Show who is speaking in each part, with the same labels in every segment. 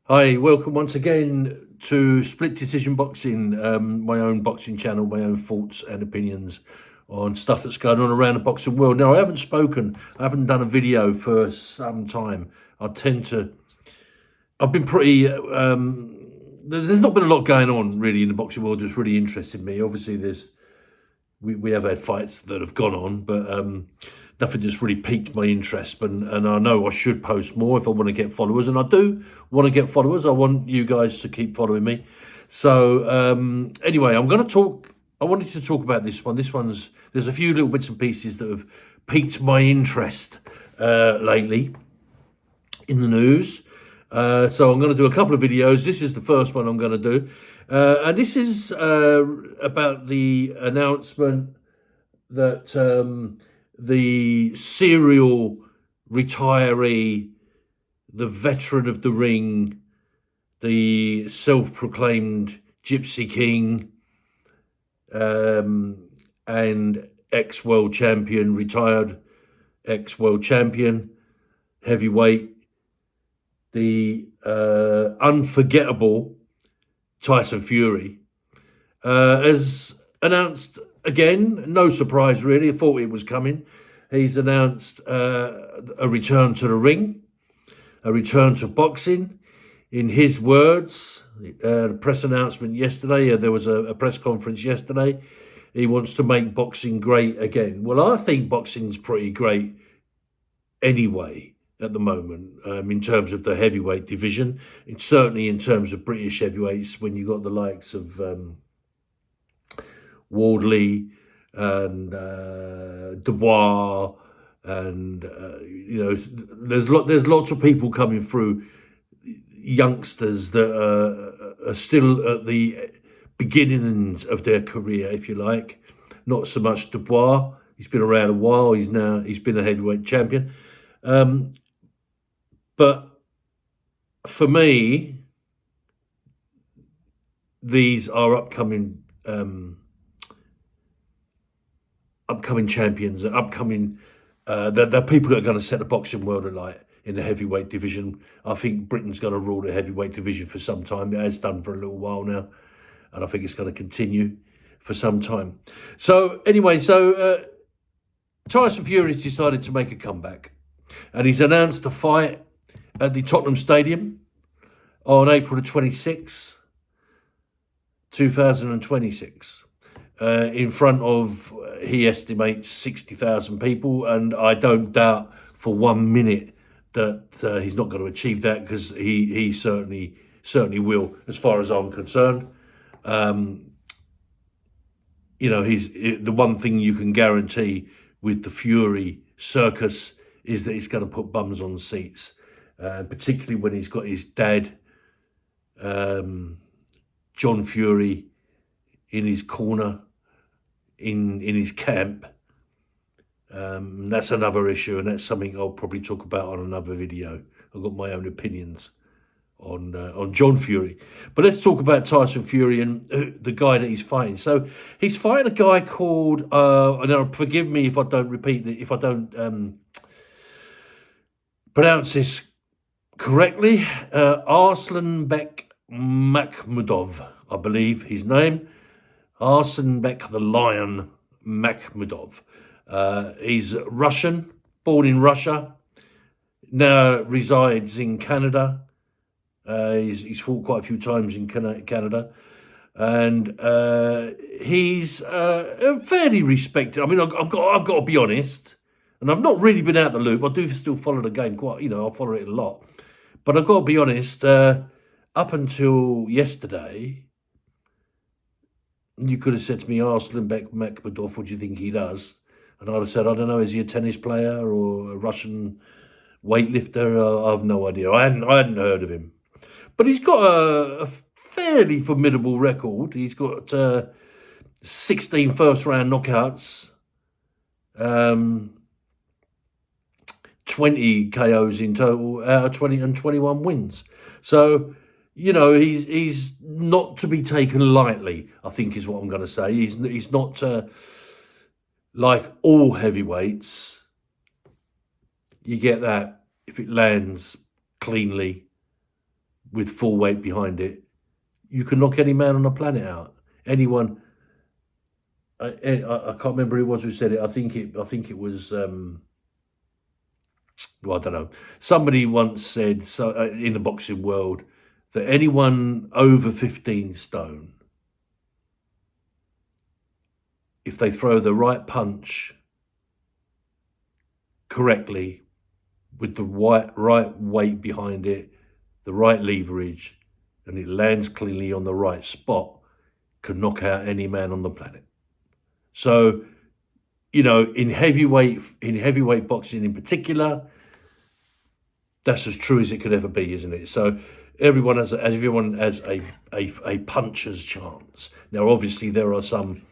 Speaker 1: Hi, welcome once again to Split Decision Boxing, my own boxing channel, my own thoughts and opinions on stuff that's going on around the boxing world. Now, I haven't done a video for some time. I've been pretty, there's not been a lot going on really in the boxing world that's really interested me. Obviously, we have had fights that have gone on, but nothing that's really piqued my interest. And I know I should post more if I want to get followers, and I do want to get followers. I want you guys to keep following me. So anyway, I'm going to talk. I wanted to talk about this one. There's a few little bits and pieces that have piqued my interest lately in the news. So I'm going to do a couple of videos. This is the first one I'm going to do. And this is about the announcement that the serial retiree, the veteran of the ring, the self-proclaimed Gypsy King, and ex-world champion, retired ex-world champion, heavyweight, the unforgettable Tyson Fury, has announced again, no surprise really, I thought it was coming. He's announced a return to the ring, a return to boxing. In his words, the press announcement yesterday, there was a press conference yesterday. He wants to make boxing great again. Well, I think boxing's pretty great anyway at the moment, in terms of the heavyweight division. It's certainly in terms of British heavyweights, when you got the likes of Wardley and Dubois, and there's lots of people coming through, youngsters that are still at the beginnings of their career, if you like. Not so much Dubois. He's been around a while. He's been a heavyweight champion. But for me, these are upcoming champions, they're people that are going to set the boxing world alight in the heavyweight division. I think Britain's going to rule the heavyweight division for some time. It has done for a little while now, and I think it's going to continue for some time. So anyway, Tyson Fury's decided to make a comeback, and he's announced a fight at the Tottenham Stadium on April the 26th, 2026. In front of, he estimates, 60,000 people, and I don't doubt for 1 minute that he's not going to achieve that, because he certainly will, as far as I'm concerned. He's the one thing you can guarantee with the Fury circus is that he's going to put bums on seats, particularly when he's got his dad, John Fury, in his corner, in his camp. That's another issue, and that's something I'll probably talk about on another video. I've got my own opinions on John Fury, but let's talk about Tyson Fury and the guy that he's fighting. So he's fighting a guy called, and now forgive me if I don't repeat it, if I don't pronounce this correctly, Arslanbek Makhmudov, I believe his name. Arslanbek the Lion Makhmudov. He's Russian, born in Russia, now resides in Canada. He's fought quite a few times in Canada, and he's fairly respected. I mean, I've got to be honest, and I've not really been out the loop. I do still follow the game quite, I follow it a lot, but I've got to be honest. Up until yesterday, you could have said to me, Arslanbek Makhmudov, what do you think he does? And I'd have said, I don't know, is he a tennis player or a Russian weightlifter? I have no idea. I hadn't heard of him. But he's got a fairly formidable record. He's got 16 first-round knockouts, 20 KOs in total out of 20 and 21 wins. So, he's not to be taken lightly, I think is what I'm going to say. He's not like all heavyweights. You get that if it lands cleanly, with full weight behind it, you can knock any man on the planet out. Anyone. I can't remember who it was who said it. I think it was. Well, I don't know. Somebody once said in the boxing world that anyone over 15 stone, if they throw the right punch correctly, with the right weight behind it, the right leverage, and it lands cleanly on the right spot, can knock out any man on the planet. So, in heavyweight boxing in particular, that's as true as it could ever be, isn't it? So everyone has a puncher's chance. Now, obviously, there are some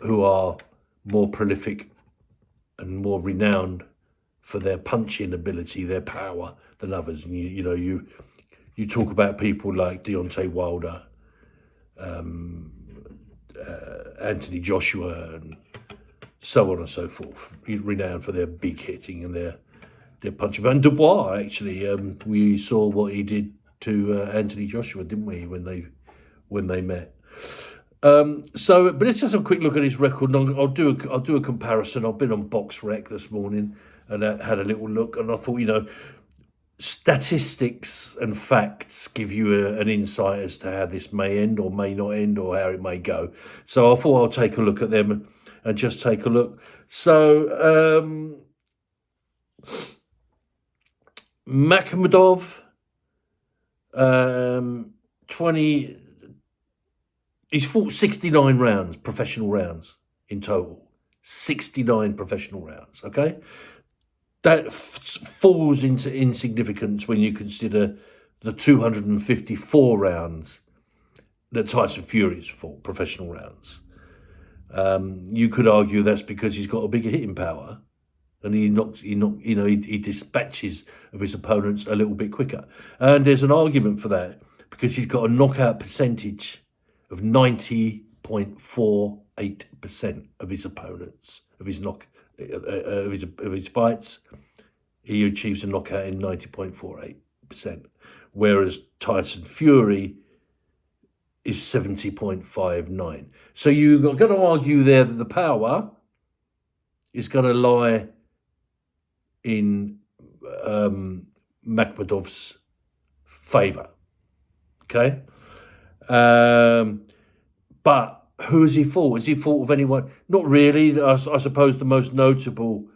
Speaker 1: who are more prolific and more renowned for their punching ability, their power, than others. And you talk about people like Deontay Wilder, Anthony Joshua, and so on and so forth. He's renowned for their big hitting and their punching. And Dubois, actually, we saw what he did to Anthony Joshua, didn't we, when they met? But let's just have a quick look at his record. And I'll do a comparison. I've been on BoxRec this morning and had a little look, and I thought, statistics and facts give you an insight as to how this may end or may not end, or how it may go. So I thought I'll take a look at them and just take a look. So Makhmudov, 20. He's fought 69 rounds, professional rounds in total. 69 professional rounds. Okay. That falls into insignificance when you consider the 254 rounds that Tyson Fury's fought, professional rounds. You could argue that's because he's got a bigger hitting power, and he dispatches of his opponents a little bit quicker. And there's an argument for that because he's got a knockout percentage of 90.48% of his opponents, of his fights, he achieves a knockout in 90.48%, whereas Tyson Fury is 70.59. So you're going to argue there that the power is going to lie in Makhmudov's favour. Okay? But who has he fought? Has he fought with anyone? Not really. I suppose the most notable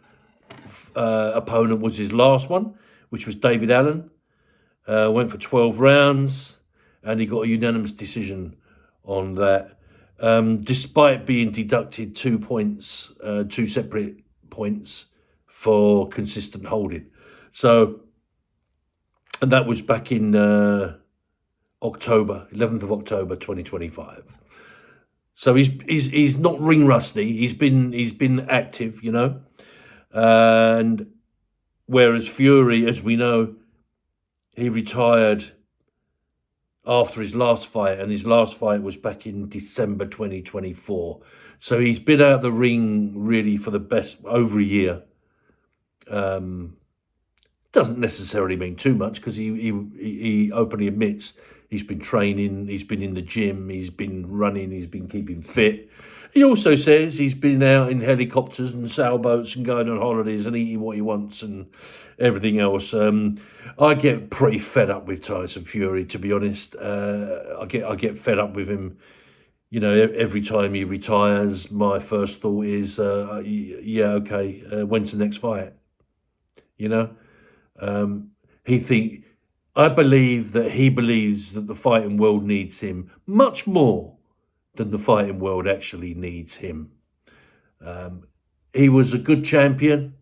Speaker 1: opponent was his last one, which was David Allen. Went for 12 rounds, and he got a unanimous decision on that, despite being deducted 2 points, 2 separate points for consistent holding. So, and that was back in October, 11th of October, 2025. So he's not ring rusty. He's been active, and whereas Fury, as we know, he retired after his last fight, and his last fight was back in December 2024. So he's been out of the ring really for the best over a year. Doesn't necessarily mean too much because he openly admits he's been training, he's been in the gym, he's been running, he's been keeping fit. He also says he's been out in helicopters and sailboats and going on holidays and eating what he wants and everything else. I get pretty fed up with Tyson Fury, to be honest. I get fed up with him. Every time he retires, my first thought is, okay, when's the next fight? I believe that he believes that the fighting world needs him much more than the fighting world actually needs him. He was a good champion.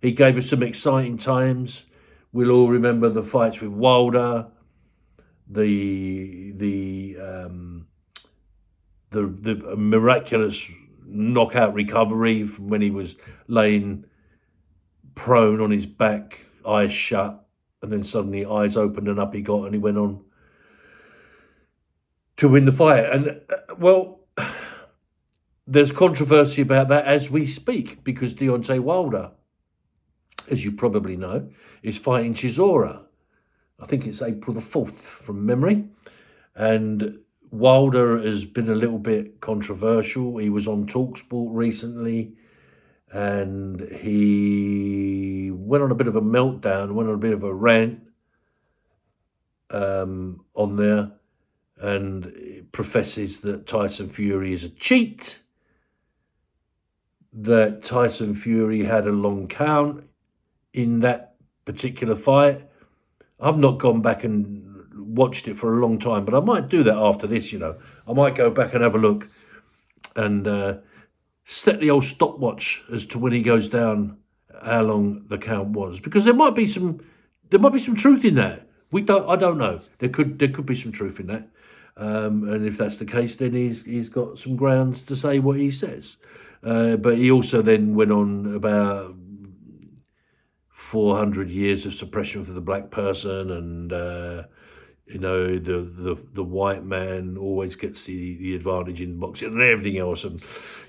Speaker 1: He gave us some exciting times. We'll all remember the fights with Wilder, the miraculous knockout recovery from when he was laying prone on his back, eyes shut, and then suddenly eyes opened and up he got, and he went on to win the fight. And, there's controversy about that as we speak, because Deontay Wilder, as you probably know, is fighting Chisora. I think it's April the 4th from memory. And Wilder has been a little bit controversial. He was on TalkSport recently, and he went on a bit of a meltdown, went on a bit of a rant on there, and professes that Tyson Fury is a cheat, that Tyson Fury had a long count in that particular fight. I've not gone back and watched it for a long time, but I might do that after this, I might go back and have a look and set the old stopwatch as to when he goes down, how long the count was, because there might be some truth in that. I don't know. There could be some truth in that, and if that's the case, then he's got some grounds to say what he says. But he also then went on about 400 years of suppression for the black person, and the white man always gets the advantage in boxing and everything else. And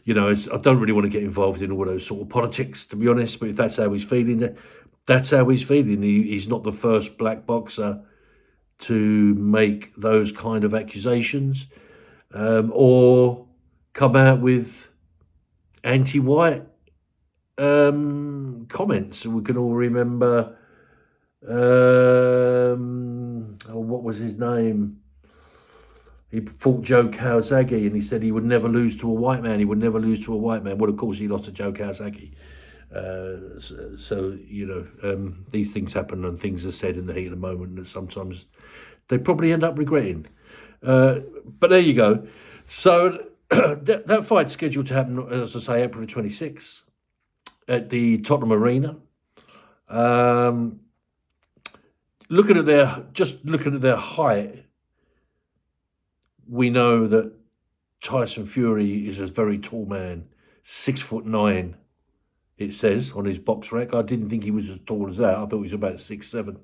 Speaker 1: I don't really want to get involved in all those sort of politics, to be honest. But if that's how he's feeling, that's how he's feeling. He's not the first black boxer to make those kind of accusations, or come out with anti-white comments. We can all remember, what was his name? He fought Joe Kawasaki, and he said he would never lose to a white man. He would never lose to a white man. Well, of course, he lost to Joe Kawasaki. These things happen, and things are said in the heat of the moment that sometimes they probably end up regretting. But there you go. So that fight's scheduled to happen, as I say, April 26th at the Tottenham Arena. Looking at their height, we know that Tyson Fury is a very tall man, 6'9". It says on his box rec. I didn't think he was as tall as that. I thought he was about 6'7",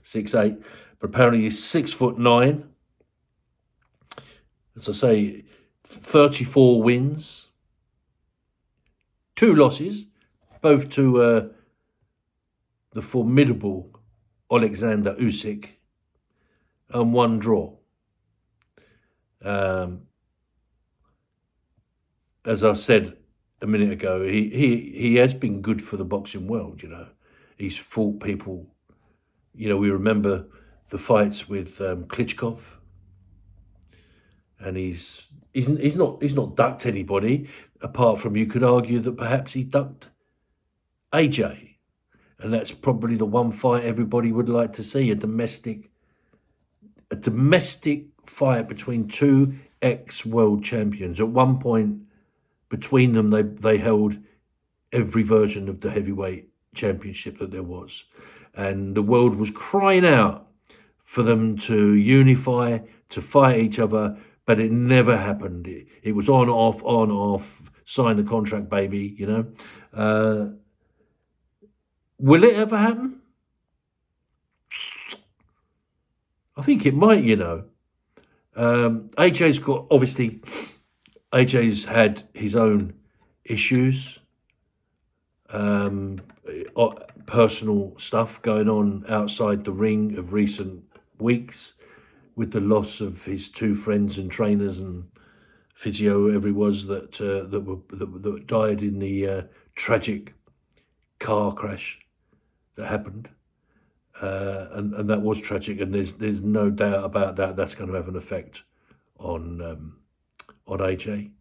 Speaker 1: 6'8", but apparently he's 6'9". As I say, 34 wins, 2 losses, both to the formidable Alexander Usyk, and 1 draw. As I said a minute ago, he has been good for the boxing world. He's fought people. We remember the fights with Klitschko, and he's not ducked anybody, apart from, you could argue that perhaps he ducked AJ. And that's probably the one fight everybody would like to see, a domestic fight between 2 ex-world champions. At one point, between them, they held every version of the heavyweight championship that there was. And the world was crying out for them to unify, to fight each other, but it never happened. It was on, off, sign the contract, baby, Will it ever happen? I think it might, AJ's had his own issues, personal stuff going on outside the ring of recent weeks, with the loss of his 2 friends and trainers and physio, whoever it was, that died in the tragic car crash that happened, and that was tragic, and there's no doubt about that. That's going to have an effect on AJ,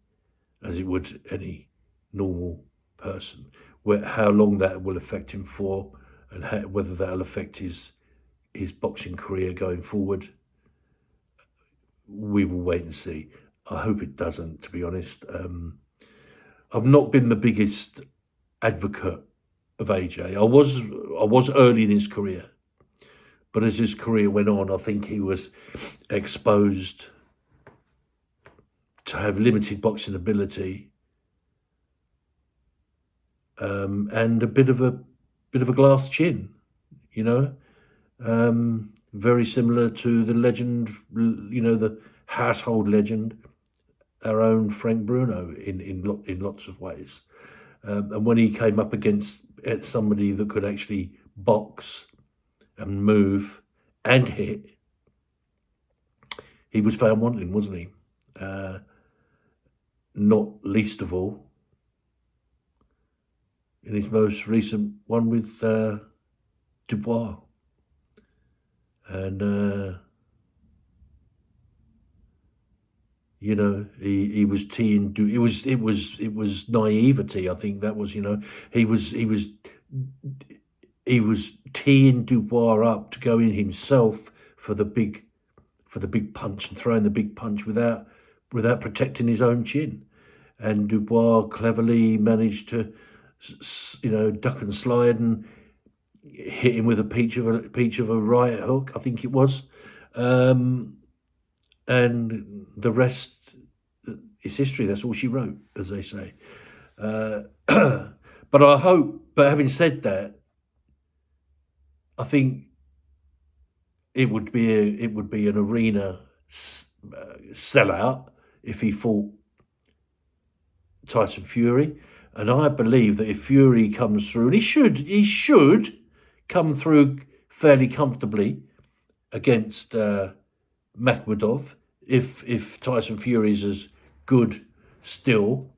Speaker 1: as it would any normal person. How long that will affect him for, and whether that'll affect his boxing career going forward, we will wait and see. I hope it doesn't, to be honest. I've not been the biggest advocate of AJ. I was early in his career, but as his career went on, I think he was exposed to have limited boxing ability, and a bit of a glass chin, very similar to the legend, the household legend, our own Frank Bruno, in lots of ways. And when he came up against somebody that could actually box and move and hit, he was found wanting, wasn't he? Not least of all in his most recent one with Dubois. And you know, he was teeing. It was naivety. I think that was, you know, he was teeing Dubois up to go in himself for the big punch and throwing the big punch without protecting his own chin. And Dubois cleverly managed to, you know, duck and slide and hit him with a peach of a right hook, I think it was. And the rest is history. That's all she wrote, as they say. But I hope. But having said that, I think it would be an arena sellout if he fought Tyson Fury, and I believe that if Fury comes through, and he should come through fairly comfortably against Makhmudov, if Tyson Fury is as good still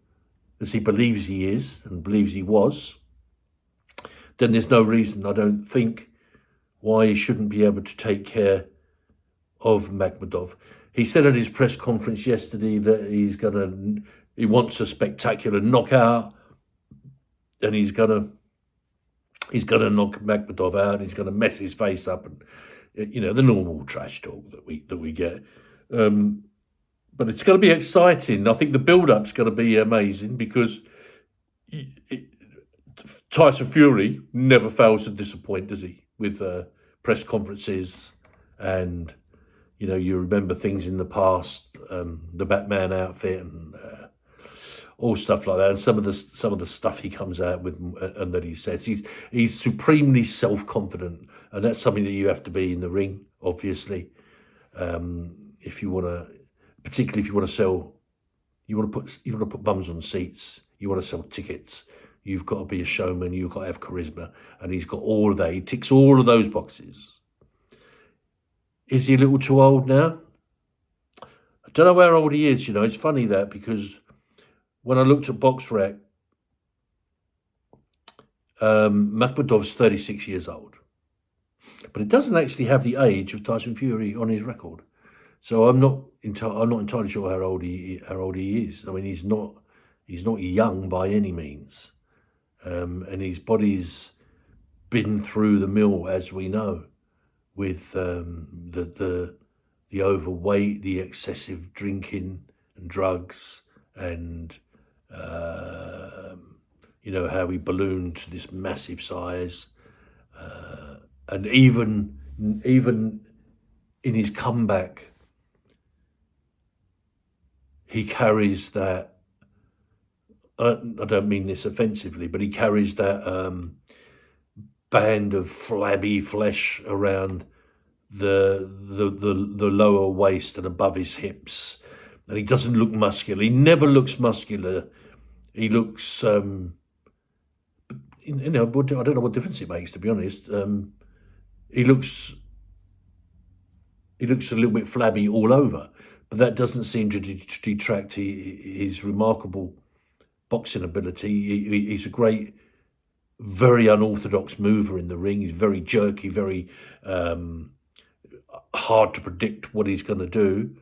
Speaker 1: as he believes he is and believes he was, then there's no reason, I don't think, why he shouldn't be able to take care of Makhmudov. He said at his press conference yesterday that he wants a spectacular knockout, and he's gonna knock Makhmudov out. He's gonna mess his face up, and you know, the normal trash talk that we get. But it's going to be exciting. I think the build-up's going to be amazing because Tyson Fury never fails to disappoint, does he? With press conferences, and you know, you remember things in the past, the Batman outfit and all stuff like that, and some of the stuff he comes out with and that he says. He's supremely self-confident, and that's something that you have to be in the ring, obviously. If you want to, particularly if you want to sell, you want to put bums on seats, you want to sell tickets, you've got to be a showman, you've got to have charisma, and he's got all of that. He ticks all of those boxes. Is he a little too old now? I don't know how old he is. You know, it's funny that, because when I looked at BoxRec, Makhmudov's 36 years old, but it doesn't actually have the age of Tyson Fury on his record. So I'm not entirely sure how old he is. I mean, he's not young by any means, and his body's been through the mill, as we know, with the overweight, the excessive drinking and drugs, and you know, how he ballooned to this massive size, and even in his comeback, he carries that. I don't mean this offensively, but he carries that band of flabby flesh around the lower waist and above his hips, and he doesn't look muscular. He never looks muscular. He looks, you know, I don't know what difference it makes, to be honest. He looks a little bit flabby all over, but that doesn't seem to detract his remarkable boxing ability. He's a great, very unorthodox mover in the ring. He's very jerky, very hard to predict what he's going to do,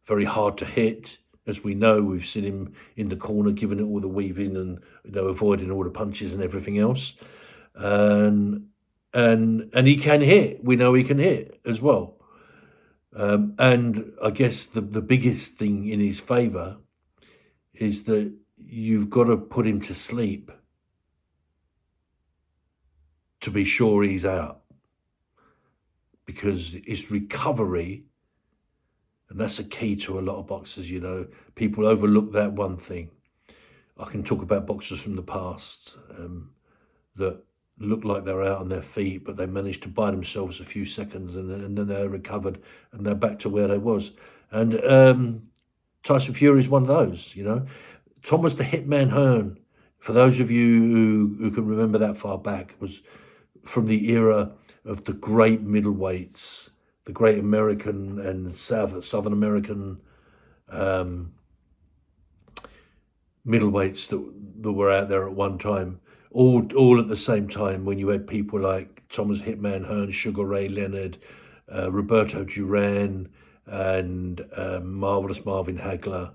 Speaker 1: very hard to hit. As we know, we've seen him in the corner giving it all the weaving and, you know, avoiding all the punches and everything else. And he can hit. We know he can hit as well. And I guess the biggest thing in his favour is that you've got to put him to sleep to be sure he's out, because his recovery, and that's a key to a lot of boxers, you know, people overlook that one thing. I can talk about boxers from the past that look like they're out on their feet, but they managed to buy themselves a few seconds, and then they're recovered and they're back to where they was. And Tyson Fury is one of those, you know. Thomas the Hitman Hearn, for those of you who can remember that far back, was from the era of the great middleweights, the great American and Southern American middleweights that were out there at one time, all at the same time, when you had people like Thomas Hitman Hearns, Sugar Ray Leonard, Roberto Duran, and Marvelous Marvin Hagler.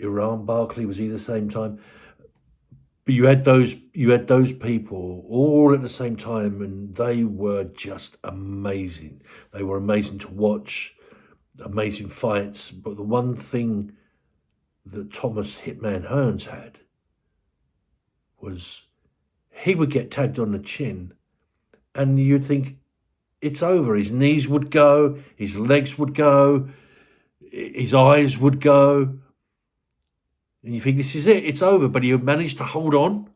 Speaker 1: Iran Barkley, was he the same time? But you had those people all at the same time, and they were just amazing. They were amazing to watch, amazing fights. But the one thing that Thomas Hitman Hearns had was he would get tagged on the chin, and you'd think it's over. His knees would go, his legs would go, his eyes would go. And you think, this is it, it's over. But he would manage to hold on,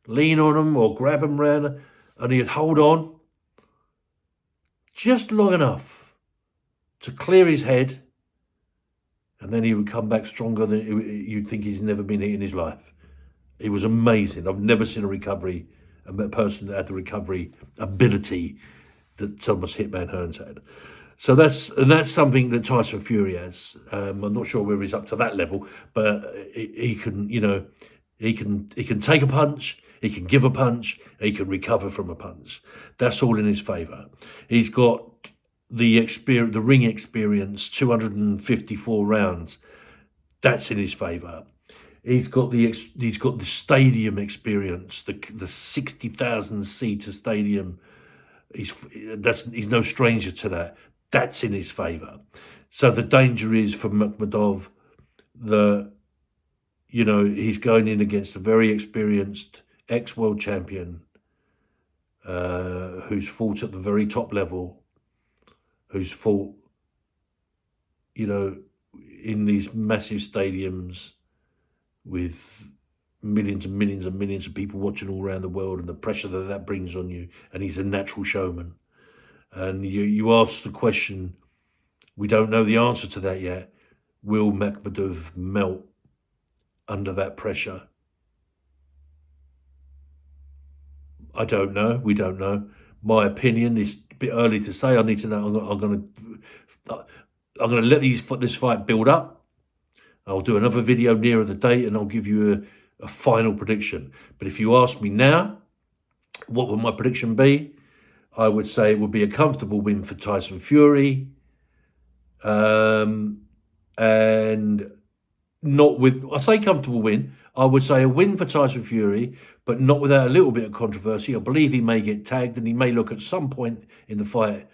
Speaker 1: lean on him or grab him round, and he'd hold on just long enough to clear his head, and then he would come back stronger than you'd think he's never been hit in his life. It was amazing. I've never seen a person that had the recovery ability that Thomas Hitman Hearns had. So that's something that Tyson Fury has. I'm not sure whether he's up to that level, but he can, he can take a punch, he can give a punch, he can recover from a punch. That's all in his favour. He's got the ring experience, 254 rounds. That's in his favour. He's got the stadium experience, the 60,000 seater stadium. He's no stranger to that. That's in his favour. So the danger is for Makhmudov that, he's going in against a very experienced ex-world champion who's fought at the very top level, who's fought, in these massive stadiums with millions and millions and millions of people watching all around the world, and the pressure that brings on you. And he's a natural showman. And you ask the question, we don't know the answer to that yet. Will Makhmudov melt under that pressure? I don't know. We don't know. My opinion is a bit early to say. I need to know. I'm going to let this fight build up. I'll do another video nearer the date, and I'll give you a final prediction. But if you ask me now, what would my prediction be? I would say it would be a comfortable win for Tyson Fury, and not with, I say comfortable win, I would say a win for Tyson Fury, but not without a little bit of controversy. I believe he may get tagged, and he may look at some point in the fight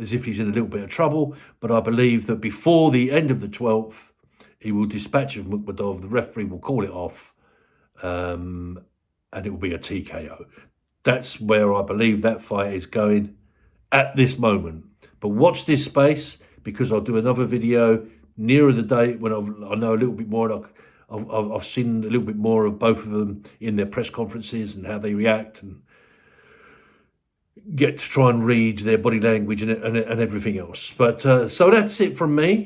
Speaker 1: as if he's in a little bit of trouble, but I believe that before the end of the 12th, he will dispatch of Makhmudov, the referee will call it off, and it will be a TKO. That's where I believe that fight is going at this moment. But watch this space, because I'll do another video nearer the date when I know a little bit more. I've seen a little bit more of both of them in their press conferences and how they react, and get to try and read their body language and everything else. But so that's it from me.